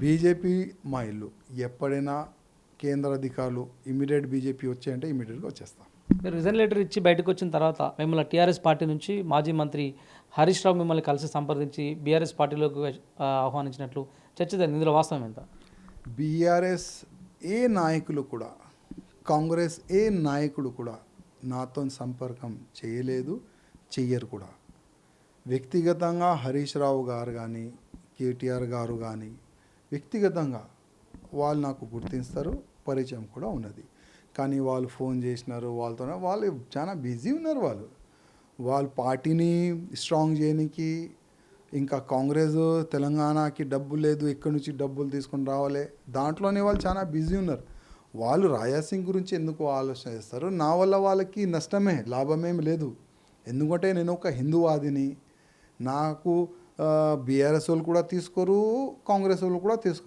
BJP మా ఇల్లు. ఎప్పుడైనా కేంద్ర అధికారులు ఇమ్మీడియట్ బీజేపీ వచ్చాయంటే ఇమ్మీడియట్గా వచ్చేస్తాం. మీరు రిజైన్ లెటర్ ఇచ్చి బయటకు వచ్చిన తర్వాత మిమ్మల్ని టీఆర్ఎస్ పార్టీ నుంచి మాజీ మంత్రి హరీష్ రావు మిమ్మల్ని కలిసి సంప్రదించి బీఆర్ఎస్ పార్టీలోకి ఆహ్వానించినట్లు చర్చ జరిగింది. ఇందులో వాస్తవం ఎంత? బీఆర్ఎస్ ఏ నాయకులు కూడా, కాంగ్రెస్ ఏ నాయకుడు కూడా నాతో సంపర్కం చేయలేదు, చెయ్యరు కూడా. వ్యక్తిగతంగా హరీష్ రావు గారు కానీ, కేటీఆర్ గారు కానీ వ్యక్తిగతంగా వాళ్ళు నాకు గుర్తిస్తారు, పరిచయం కూడా ఉన్నది. కానీ వాళ్ళు ఫోన్ చేసినారు, వాళ్ళు చాలా బిజీ ఉన్నారు. వాళ్ళు పార్టీని స్ట్రాంగ్ చేయడానికి, ఇంకా కాంగ్రెస్ తెలంగాణకి డబ్బు లేదు, ఎక్కడి నుంచి డబ్బులు తీసుకొని రావాలి, దాంట్లోనే వాళ్ళు చాలా బిజీ ఉన్నారు. వాళ్ళు రాయాసింగ్ గురించి ఎందుకు ఆలోచన చేస్తారు? నా వల్ల వాళ్ళకి నష్టమే, లాభమేమి లేదు. ఎందుకంటే నేను ఒక హిందూవాదిని. నాకు బీఆర్ఎస్ వాళ్ళు కూడా తీసుకోరు, కాంగ్రెస్ వాళ్ళు కూడా తీసుకోరు.